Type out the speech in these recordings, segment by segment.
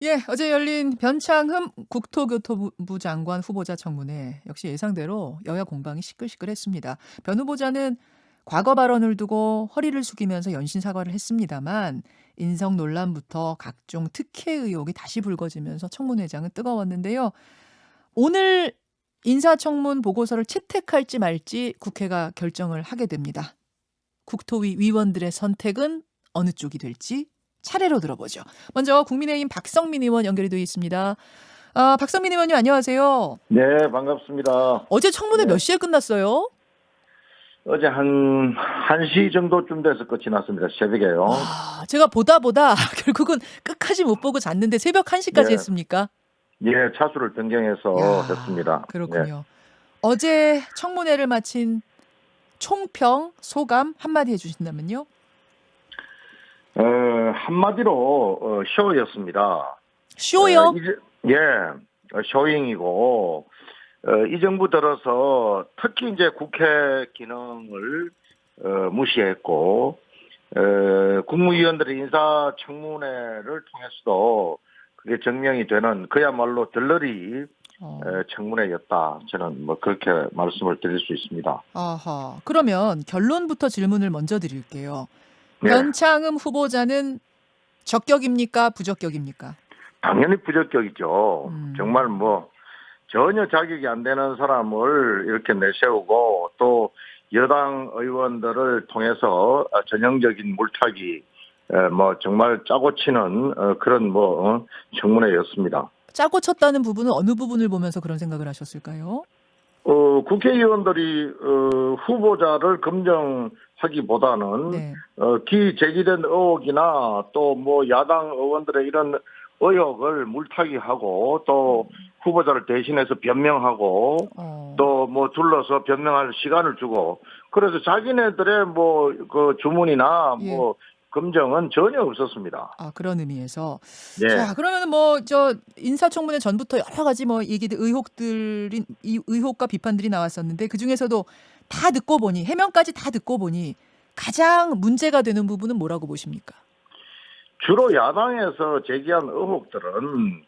예, 어제 열린 변창흠 국토교통부 장관 후보자 청문회 역시 예상대로 여야 공방이 시끌시끌했습니다. 변 후보자는 과거 발언을 두고 허리를 숙이면서 연신 사과를 했습니다만 인성 논란부터 각종 특혜 의혹이 다시 불거지면서 청문회장은 뜨거웠는데요. 오늘 인사청문 보고서를 채택할지 말지 국회가 결정을 하게 됩니다. 국토위 위원들의 선택은 어느 쪽이 될지 차례로 들어보죠. 먼저 국민의힘 박성민 의원 연결이 되어 있습니다. 박성민 의원님 안녕하세요. 네, 반갑습니다. 어제 청문회 몇 네. 시에 끝났어요? 어제 한 1시 정도쯤 돼서 끝이 났습니다. 새벽에요. 제가 보다 결국은 끝까지 못 보고 잤는데 새벽 1시까지 예, 했습니까? 예, 차수를 변경해서 야, 했습니다. 네. 그렇군요. 어제 청문회를 마친 총평, 소감 한마디 해주신다면요? 어, 한마디로, 쇼였습니다. 쇼요? 예, 쇼잉이고, 이 정부 들어서 특히 이제 국회 기능을, 무시했고, 국무위원들의 인사청문회를 통해서도 그게 증명이 되는 그야말로 들러리 어, 청문회였다. 저는 뭐 그렇게 말씀을 드릴 수 있습니다. 아하. 그러면 결론부터 질문을 먼저 드릴게요. 네, 변창흠 후보자는 적격입니까? 부적격입니까? 당연히 부적격이죠. 정말 음. 뭐 전혀 자격이 안 되는 사람을 이렇게 내세우고 또 여당 의원들을 통해서 전형적인 물타기, 뭐 정말 짜고 치는 그런 청문회였습니다. 짜고 쳤다는 부분은 어느 부분을 보면서 그런 생각을 하셨을까요? 국회의원들이 후보자를 검증하기보다는 네. 제기된 의혹이나 또 뭐 야당 의원들의 이런 의혹을 물타기하고 또 후보자를 대신해서 변명하고 어. 또 뭐 둘러서 변명할 시간을 주고 그래서 자기네들의 뭐 그 주문이나 예. 뭐 검증은 전혀 없었습니다. 그런 의미에서. 예. 자, 그러면은 인사청문회 전부터 여러 가지 얘기들 의혹들이 이 의혹과 비판들이 나왔었는데 그중에서도 다 듣고 보니 해명까지 다 듣고 보니 가장 문제가 되는 부분은 뭐라고 보십니까? 주로 야당에서 제기한 의혹들은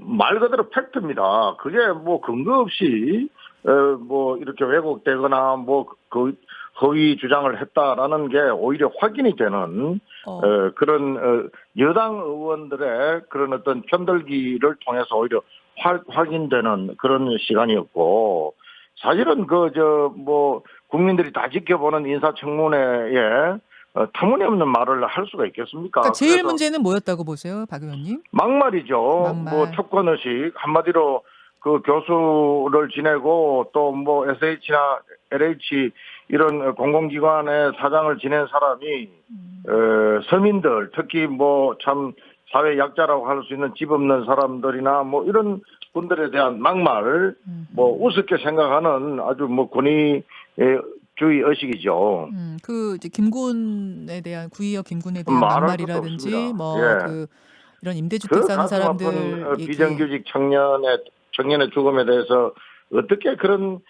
말 그대로 팩트입니다. 그게 뭐 근거 없이 뭐 이렇게 왜곡되거나 뭐 그 허위 주장을 했다라는 게 오히려 확인이 되는 어. 그런 여당 의원들의 그런 어떤 편들기를 통해서 오히려 확인되는 그런 시간이었고 사실은 국민들이 다 지켜보는 인사청문회에 터무니없는 말을 할 수가 그러니까 있겠습니까? 제일 그래서 문제는 뭐였다고 보세요, 박 의원님? 막말이죠. 뭐 막말. 특권의식 한마디로 그 교수를 지내고 또 뭐 SH나 LH 이런 공공기관의 사장을 지낸 사람이 서민들 특히 뭐 참 사회 약자라고 할 수 있는 집 없는 사람들이나 뭐 이런 분들에 대한 막말 뭐 우습게 생각하는 아주 뭐 권위주의 의식이죠. 이제 김군에 대한 구의역 김군에 대한 말할 것도 막말이라든지 없습니다. 예. 이런 임대주택 그 사는 가슴 아픈 사람들 얘기. 비정규직 청년의 죽음에 대해서 어떻게 그런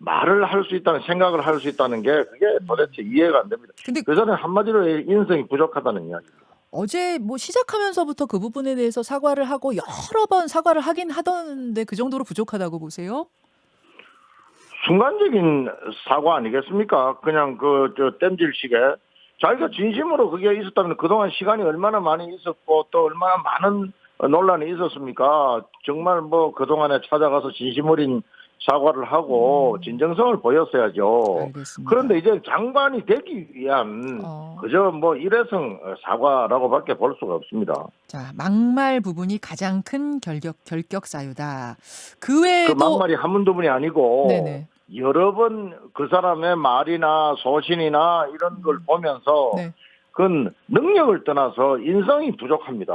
말을 할 수 있다는 생각을 할 수 있다는 게 그게 도대체 이해가 안 됩니다. 근데 그 전에 한마디로 인성이 부족하다는 이야기입니다. 어제 시작하면서부터 그 부분에 대해서 사과를 하고 여러 번 사과를 하긴 하던데 그 정도로 부족하다고 보세요? 순간적인 사과 아니겠습니까? 그냥 땜질식에 자기가 진심으로 그게 있었다면 그동안 시간이 얼마나 많이 있었고 또 얼마나 많은 논란이 있었습니까? 정말 뭐 그동안에 찾아가서 진심 어린 사과를 하고 진정성을 보였어야죠. 알겠습니다. 그런데 이제 장관이 되기 위한 어. 그저 뭐 일회성 사과라고밖에 볼 수가 없습니다. 자, 막말 부분이 가장 큰 결격 사유다. 그 그 외에도 막말이 한두 분이 아니고 네네. 여러 번 그 사람의 말이나 소신이나 이런 걸 보면서 네. 그건 능력을 떠나서 인성이 부족합니다.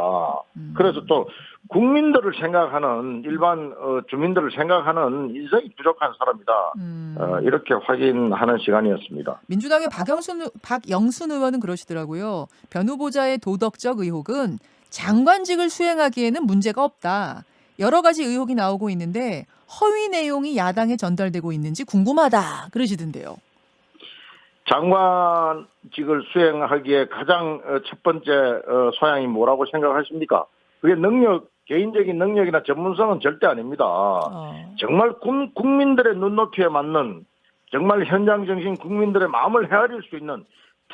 그래서 또 국민들을 생각하는 일반 주민들을 생각하는 인성이 부족한 사람이다. 이렇게 확인하는 시간이었습니다. 민주당의 박영순 의원은 그러시더라고요. 변 후보자의 도덕적 의혹은 장관직을 수행하기에는 문제가 없다. 여러 가지 의혹이 나오고 있는데 허위 내용이 야당에 전달되고 있는지 궁금하다. 그러시던데요. 장관직을 수행하기에 가장 첫 번째 소양이 뭐라고 생각하십니까? 그게 개인적인 능력이나 전문성은 절대 아닙니다. 정말 국민들의 눈높이에 맞는 정말 현장 정신 국민들의 마음을 헤아릴 수 있는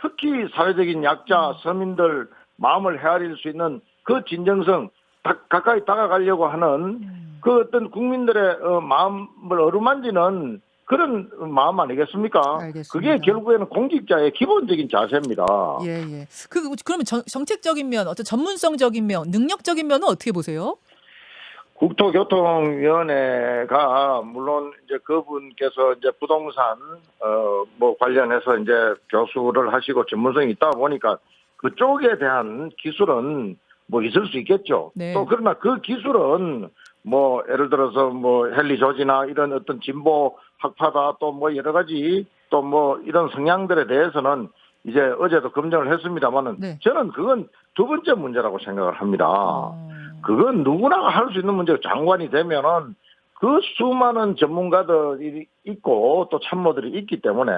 특히 사회적인 약자 서민들 마음을 헤아릴 수 있는 그 진정성 가까이 다가가려고 하는 그 어떤 국민들의 마음을 어루만지는 그런 마음 아니겠습니까? 알겠습니다. 그게 결국에는 공직자의 기본적인 자세입니다. 예. 그러면 정책적인 면, 어떤 전문성적인 면, 능력적인 면은 어떻게 보세요? 국토교통위원회가 물론 이제 그분께서 이제 부동산 뭐 관련해서 이제 교수를 하시고 전문성이 있다 보니까 그쪽에 대한 기술은 뭐 있을 수 있겠죠. 네. 또 그러나 그 기술은 뭐 예를 들어서 뭐 헨리 조지나 이런 어떤 진보 학파다 또 뭐 여러 가지 또 뭐 이런 성향들에 대해서는 이제 어제도 검증을 했습니다만은 네. 저는 그건 두 번째 문제라고 생각을 합니다. 어. 그건 누구나 할 수 있는 문제고 장관이 되면은 그 수많은 전문가들이 있고 또 참모들이 있기 때문에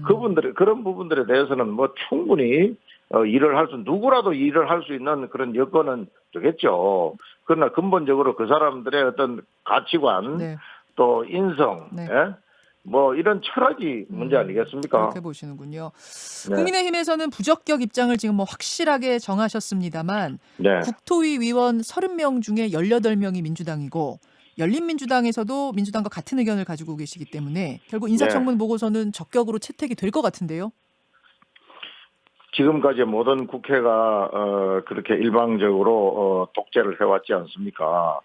그분들이 그런 부분들에 대해서는 뭐 충분히 누구라도 일을 할 수 있는 그런 여건은 되겠죠. 그러나 근본적으로 그 사람들의 어떤 가치관 네. 또 인성 네. 예? 뭐 이런 철학이 문제 아니겠습니까? 그렇게 보시는군요. 네. 국민의힘에서는 부적격 입장을 지금 뭐 확실하게 정하셨습니다만 네. 국토위 위원 30명 중에 18명이 민주당이고 열린민주당에서도 민주당과 같은 의견을 가지고 계시기 때문에 결국 인사청문 보고서는 적격으로 채택이 될 것 같은데요. 지금까지 모든 국회가 그렇게 일방적으로 독재를 해왔지 않습니까?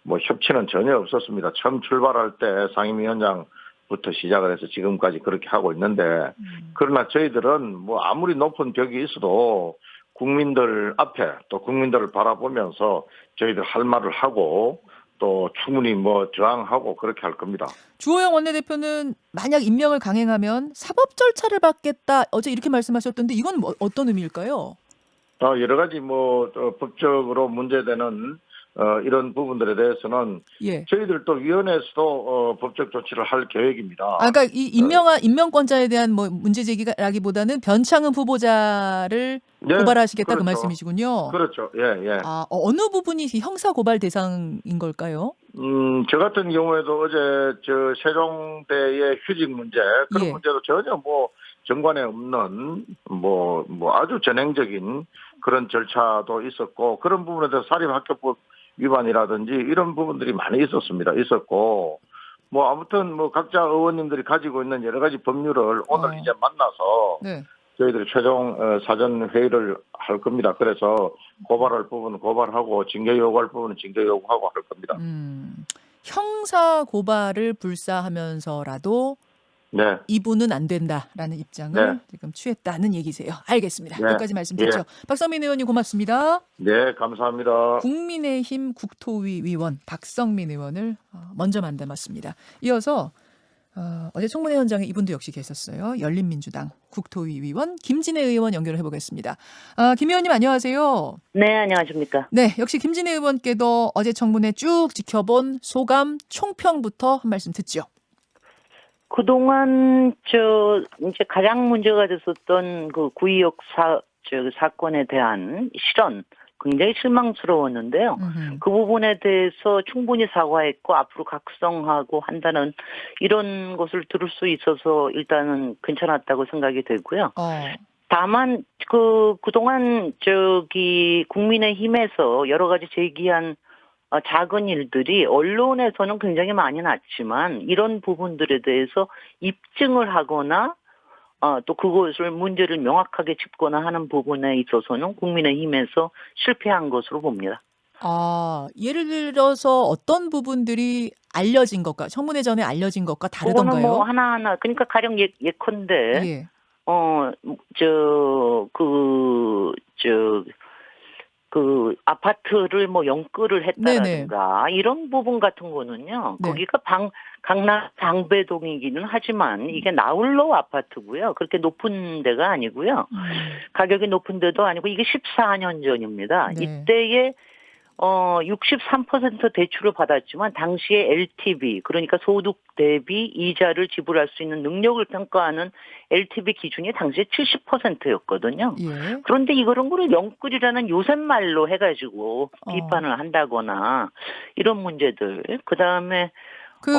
뭐 협치는 전혀 없었습니다. 처음 출발할 때 상임위원장부터 시작을 해서 지금까지 그렇게 하고 있는데 그러나 저희들은 뭐 아무리 높은 벽이 있어도 국민들 앞에 또 국민들을 바라보면서 저희들 할 말을 하고 또 충분히 뭐 저항하고 그렇게 할 겁니다. 주호영 원내대표는 만약 임명을 강행하면 사법 절차를 받겠다. 어제 이렇게 말씀하셨던데 이건 뭐 어떤 의미일까요? 여러 가지 뭐 법적으로 문제되는 이런 부분들에 대해서는 예. 저희들도 위원회에서도 법적 조치를 할 계획입니다. 그러니까 이 임명권자에 대한 뭐 문제 제기라기보다는 변창흠 후보자를 네, 고발하시겠다 그 그렇죠. 말씀이시군요. 그렇죠. 예. 어느 부분이 형사 고발 대상인 걸까요? 저 같은 경우에도 어제 저 세종대의 휴직 문제 그런 예. 문제도 전혀 뭐 정관에 없는 뭐 아주 전형적인 그런 절차도 있었고 그런 부분에 대해서 사립학교법 위반이라든지 이런 부분들이 많이 있었고 뭐 아무튼 뭐 각자 의원님들이 가지고 있는 여러 가지 법률을 오늘 이제 만나서 네. 저희들이 최종 사전 회의를 할 겁니다. 그래서 고발할 부분은 고발하고 징계 요구할 부분은 징계 요구하고 할 겁니다. 형사 고발을 불사하면서라도 네. 이분은 안 된다라는 입장을 네. 지금 취했다는 얘기세요. 알겠습니다. 네. 여기까지 말씀 듣죠. 박성민 의원님 고맙습니다. 네, 감사합니다. 국민의힘 국토위 위원 박성민 의원을 먼저 만나봤습니다. 이어서 어제 청문회 현장에 이분도 역시 계셨어요. 열린민주당 국토위 위원 김진애 의원 연결을 해보겠습니다. 김 의원님 안녕하세요. 네, 안녕하십니까. 네, 역시 김진애 의원께도 어제 청문회 쭉 지켜본 소감 총평부터 한 말씀 듣죠. 그동안 이제 가장 문제가 됐었던 그 구의역 사건에 대한 실언 굉장히 실망스러웠는데요. 그 부분에 대해서 충분히 사과했고 앞으로 각성하고 한다는 이런 것을 들을 수 있어서 일단은 괜찮았다고 생각이 되고요. 다만 그동안 국민의힘에서 여러 가지 제기한 작은 일들이 언론에서는 굉장히 많이 났지만 이런 부분들에 대해서 입증을 하거나 또 그것을 문제를 명확하게 짚거나 하는 부분에 있어서는 국민의힘에서 실패한 것으로 봅니다. 예를 들어서 어떤 부분들이 알려진 것과 청문회 전에 알려진 것과 다르던가요? 그거는 뭐 하나하나 그러니까 가령 예컨대 예. 그 아파트를 뭐 연끌을 했다라든가 네네. 이런 부분 같은 거는요. 네. 거기가 강남 방배동이기는 하지만 이게 나홀로 아파트고요. 그렇게 높은 데가 아니고요. 가격이 높은 데도 아니고 이게 14년 전입니다. 네. 이때에 63% 대출을 받았지만 당시에 LTV, 그러니까 소득 대비 이자를 지불할 수 있는 능력을 평가하는 LTV 기준이 당시에 70%였거든요. 예. 그런데 이거를 영끌이라는 요새 말로 해가지고 어. 비판을 한다거나 이런 문제들. 그다음에 그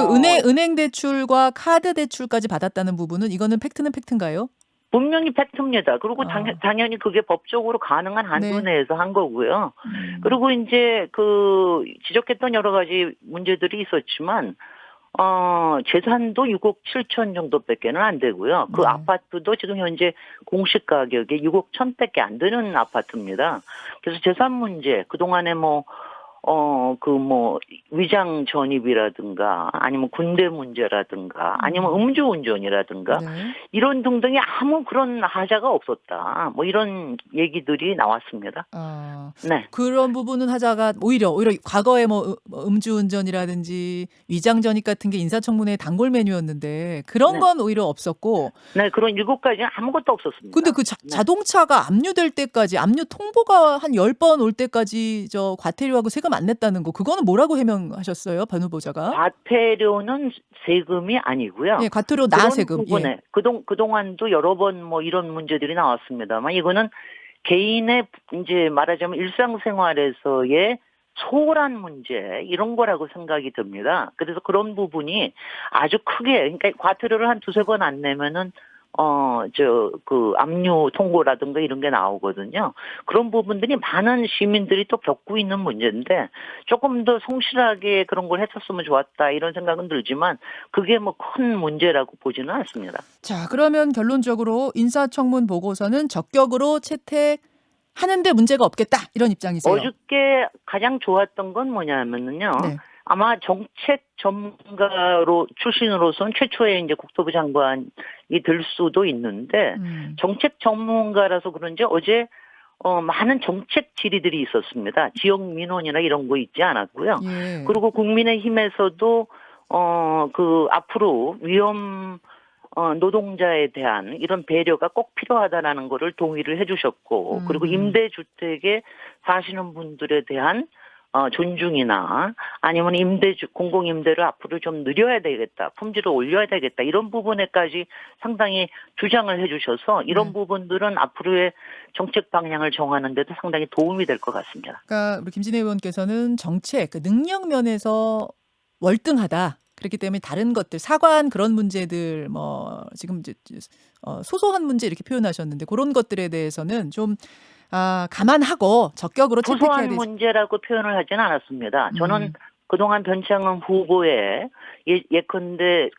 은행 대출과 카드 대출까지 받았다는 부분은 이거는 팩트는 팩트인가요? 분명히 팩트입니다. 그리고 당연히 그게 법적으로 가능한 한도 네. 내에서 한 거고요. 그리고 이제 지적했던 여러 가지 문제들이 있었지만, 재산도 6억 7천 정도밖에는 안 되고요. 그 네. 아파트도 지금 현재 공시 가격이 6억 1,000밖에 안 되는 아파트입니다. 그래서 재산 문제, 그동안에 위장 전입이라든가 아니면 군대 문제라든가 아니면 음주운전이라든가 네. 이런 등등이 아무 그런 하자가 없었다. 이런 얘기들이 나왔습니다. 네. 그런 부분은 하자가 오히려 과거에 음주운전이라든지 위장 전입 같은 게 인사청문회 단골 메뉴였는데 그런 네. 건 오히려 없었고. 네, 그런 7가지는 아무것도 없었습니다. 근데 그 자동차가 압류될 때까지 압류 통보가 한 10번 올 때까지 과태료하고 세금 안 냈다는 거 그거는 뭐라고 해명하셨어요? 변 후보자가? 과태료는 세금이 아니고요. 예, 과태료 나 세금. 부분에 예. 그동안도 여러 번 이런 문제들이 나왔습니다만 이거는 개인의 이제 말하자면 일상생활에서의 소홀한 문제 이런 거라고 생각이 듭니다. 그래서 그런 부분이 아주 크게 그러니까 과태료를 한 두세 번 안 내면은 압류 통고라든가 이런 게 나오거든요. 그런 부분들이 많은 시민들이 또 겪고 있는 문제인데 조금 더 성실하게 그런 걸 했었으면 좋았다 이런 생각은 들지만 그게 큰 문제라고 보지는 않습니다. 자, 그러면 결론적으로 인사청문 보고서는 적격으로 채택하는데 문제가 없겠다 이런 입장이세요. 어저께 가장 좋았던 건 뭐냐면요. 네. 아마 정책 전문가로 출신으로서는 최초의 이제 국토부 장관이 될 수도 있는데 정책 전문가라서 그런지 어제 많은 정책 질의들이 있었습니다. 지역 민원이나 이런 거 있지 않았고요. 예. 그리고 국민의힘에서도 앞으로 노동자에 대한 이런 배려가 꼭 필요하다라는 거를 동의를 해주셨고, 그리고 임대주택에 사시는 분들에 대한 존중이나 아니면 공공임대를 앞으로 좀 늘려야 되겠다, 품질을 올려야 되겠다 이런 부분에까지 상당히 주장을 해주셔서 이런 부분들은 앞으로의 정책 방향을 정하는 데도 상당히 도움이 될 것 같습니다. 그러니까 우리 김진애 의원께서는 정책, 능력 면에서 월등하다. 그렇기 때문에 다른 것들, 사관 그런 문제들, 지금 이제 소소한 문제 이렇게 표현하셨는데 그런 것들에 대해서는 좀 감안하고 적격으로 채택해야 되지. 소소한 문제라고 표현을 하지는 않았습니다. 저는 그동안 변창흠 후보의 예컨대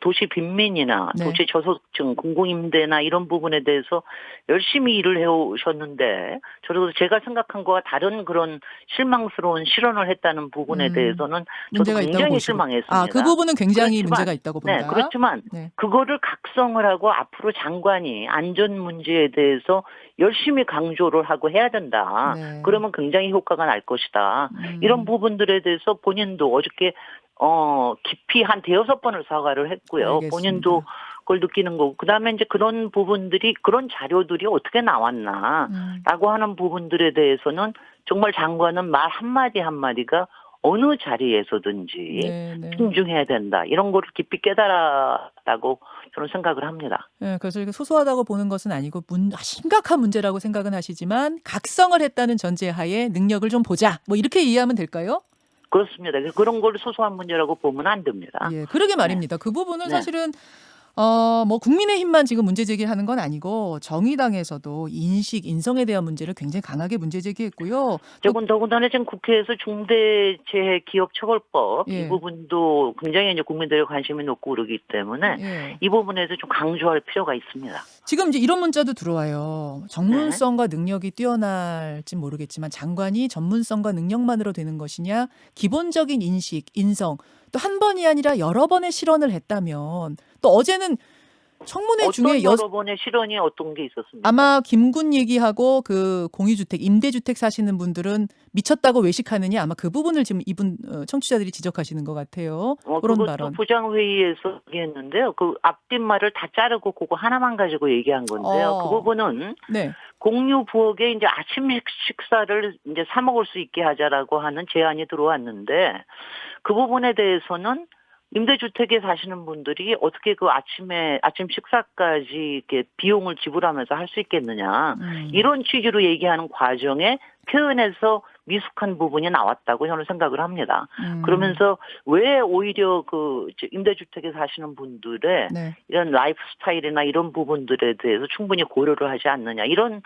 도시 빈민이나 도시 저소득층 공공임대나 이런 부분에 대해서 열심히 일을 해오셨는데 저도 제가 생각한 거와 다른 그런 실망스러운 실언을 했다는 부분에 대해서는 저도 굉장히 실망했습니다. 그 부분은 굉장히 문제가 있다고 본다. 네, 그렇지만 그거를 각성을 하고 앞으로 장관이 안전 문제에 대해서 열심히 강조를 하고 해야 된다. 그러면 굉장히 효과가 날 것이다. 이런 부분들에 대해서 본인도 어저께 깊이 한 5-6번을 사과를 했고요. 알겠습니다. 본인도 그걸 느끼는 거고. 그다음에 이제 그런 부분들이 그런 자료들이 어떻게 나왔나라고 하는 부분들에 대해서는 정말 장관은 말 한마디 한마디가 어느 자리에서든지 신중해야 된다. 이런 거를 깊이 깨달았다고 저는 생각을 합니다. 네, 그래서 이게 소소하다고 보는 것은 아니고 심각한 문제라고 생각은 하시지만 각성을 했다는 전제하에 능력을 좀 보자. 이렇게 이해하면 될까요? 그렇습니다. 그런 걸 소소한 문제라고 보면 안 됩니다. 예, 그러게 말입니다. 그 부분은 사실은 국민의힘만 지금 문제 제기하는 건 아니고 정의당에서도 인성에 대한 문제를 굉장히 강하게 문제 제기했고요. 더군다나 지금 국회에서 중대재해기업처벌법 이 부분도 굉장히 이제 국민들의 관심이 높고 그러기 때문에 이 부분에서 좀 강조할 필요가 있습니다. 지금 이제 이런 문자도 들어와요. 전문성과 능력이 뛰어날지 모르겠지만 장관이 전문성과 능력만으로 되는 것이냐, 기본적인 인식, 인성 또 한 번이 아니라 여러 번의 실언을 했다면 또 어제는 청문회 어떤 중에 여러 번의 실언이 어떤 게 있었습니까? 아마 김군 얘기하고 그 공유주택, 임대주택 사시는 분들은 미쳤다고 외식하느냐 아마 그 부분을 지금 이분 청취자들이 지적하시는 것 같아요. 그런 그것도 발언. 부장회의에서 얘기했는데요. 그 앞뒷말을 다 자르고 그거 하나만 가지고 얘기한 건데요. 그 부분은 네. 공유 부엌에 이제 아침 식사를 이제 사 먹을 수 있게 하자라고 하는 제안이 들어왔는데 그 부분에 대해서는 임대주택에 사시는 분들이 어떻게 그 아침 식사까지 이렇게 비용을 지불하면서 할 수 있겠느냐. 이런 취지로 얘기하는 과정에 표현에서 미숙한 부분이 나왔다고 저는 생각을 합니다. 그러면서 왜 오히려 그 임대주택에 사시는 분들의 네. 이런 라이프 스타일이나 이런 부분들에 대해서 충분히 고려를 하지 않느냐. 이런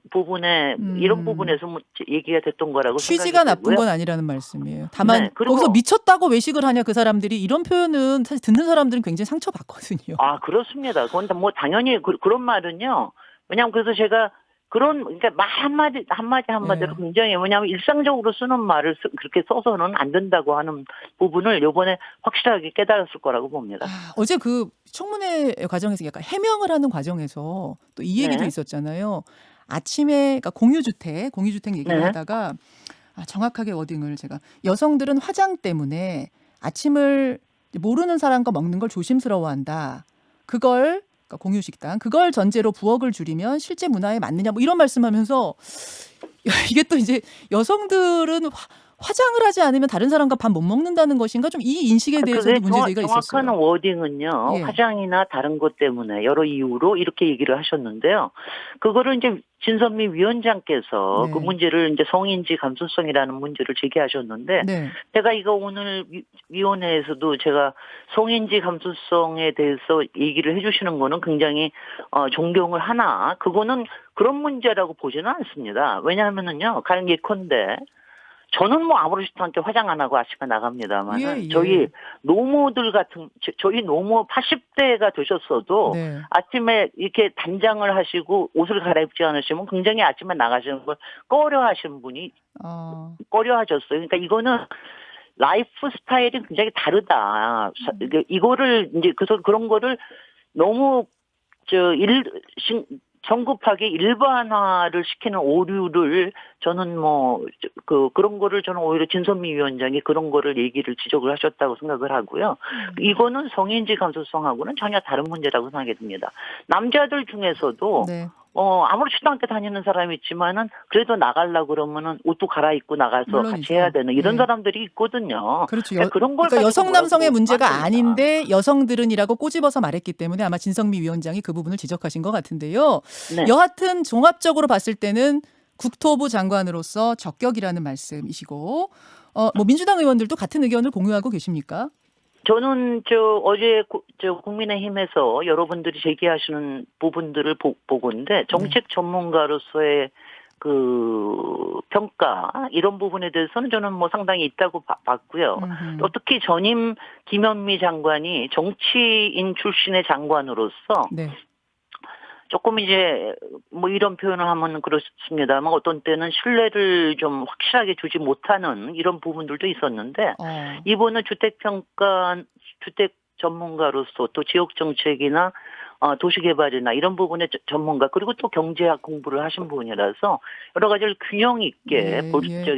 부분에서 뭐 얘기가 됐던 거라고 취지가 생각이 나쁜 되고요. 건 아니라는 말씀이에요. 다만 네, 그리고 거기서 미쳤다고 외식을 하냐 그 사람들이 이런 표현은 사실 듣는 사람들은 굉장히 상처받거든요. 그렇습니다. 그런데 뭐 당연히 그런 말은요. 왜냐하면 그래서 제가 그러니까 말 한마디로 네. 굉장히 뭐냐면 일상적으로 쓰는 말을 그렇게 써서는 안 된다고 하는 부분을 이번에 확실하게 깨달았을 거라고 봅니다. 어제 그 청문회 과정에서 약간 해명을 하는 과정에서 또 이 얘기도 네. 있었잖아요. 아침에 그러니까 공유주택 얘기를 네. 하다가 정확하게 워딩을 제가 여성들은 화장 때문에 아침을 모르는 사람과 먹는 걸 조심스러워한다. 그걸 그러니까 공유식당 그걸 전제로 부엌을 줄이면 실제 문화에 맞느냐 뭐 이런 말씀하면서 이게 또 이제 여성들은 화장을 하지 않으면 다른 사람과 밥 못 먹는다는 것인가 좀 이 인식에 대해서도 문제제기가 정확한 있었어요. 워딩은요. 예. 화장이나 다른 것 때문에 여러 이유로 이렇게 얘기를 하셨는데요. 그거를 이제 진선미 위원장께서 네. 그 문제를 이제 성인지 감수성이라는 문제를 제기하셨는데 네. 제가 이거 오늘 위원회에서도 제가 성인지 감수성에 대해서 얘기를 해주시는 거는 굉장히 존경을 하나 그거는 그런 문제라고 보지는 않습니다. 왜냐하면은요. 가령 예컨대 저는 뭐 아무렇지도 않게 화장 안 하고 아침에 나갑니다만 예. 저희 노모들 같은 저희 노모 80대가 되셨어도 네. 아침에 이렇게 단장을 하시고 옷을 갈아입지 않으시면 굉장히 아침에 나가시는 걸 꺼려하시는 분이 꺼려하셨어요. 그러니까 이거는 라이프 스타일이 굉장히 다르다. 이거를 이제 그래서 그런 거를 너무 성급하게 일반화를 시키는 오류를 저는 그런 거를 저는 오히려 진선미 위원장이 그런 거를 지적을 하셨다고 생각을 하고요. 이거는 성인지 감수성하고는 전혀 다른 문제라고 생각이 듭니다. 남자들 중에서도 네. 아무렇지도 않게 다니는 사람이 있지만은 그래도 나가려고 그러면은 옷도 갈아입고 나가서 물론이죠. 같이 해야 되는 이런 네. 사람들이 있거든요. 그렇죠. 그런 걸 그러니까 여성 남성의 문제가 안 됩니다. 아닌데 여성들은이라고 꼬집어서 말했기 때문에 아마 진성미 위원장이 그 부분을 지적하신 것 같은데요. 네. 여하튼 종합적으로 봤을 때는 국토부 장관으로서 적격이라는 말씀이시고 뭐 민주당 의원들도 같은 의견을 공유하고 계십니까? 저는 어제 국민의힘에서 여러분들이 제기하시는 부분들을 보고인데 정책 전문가로서의 그 평가 이런 부분에 대해서는 저는 뭐 상당히 있다고 봤고요. 또 특히 전임 김현미 장관이 정치인 출신의 장관으로서 네. 조금 이제 뭐 이런 표현을 하면 그렇습니다만 어떤 때는 신뢰를 좀 확실하게 주지 못하는 이런 부분들도 있었는데 이번에 주택 전문가로서 또 지역 정책이나 도시개발이나 이런 부분의 전문가 그리고 또 경제학 공부를 하신 분이라서 여러 가지를 균형 있게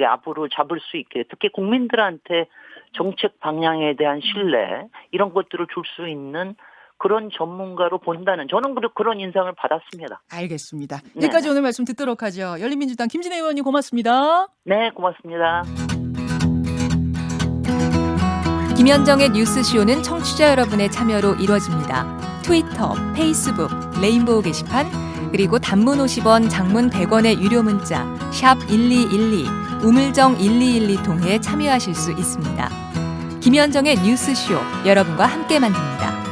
앞으로 잡을 수 있게 특히 국민들한테 정책 방향에 대한 신뢰 이런 것들을 줄 수 있는 그런 전문가로 본다는 저는 그런 인상을 받았습니다. 알겠습니다. 여기까지 오늘 말씀 듣도록 하죠. 열린민주당 김진애 의원님 고맙습니다. 네, 고맙습니다. 김현정의 뉴스쇼는 청취자 여러분의 참여로 이루어집니다. 트위터, 페이스북, 레인보우 게시판, 그리고 단문 50원, 장문 100원의 유료 문자 샵 1212, 우물정 1212 통해 참여하실 수 있습니다. 김현정의 뉴스쇼 여러분과 함께 만듭니다.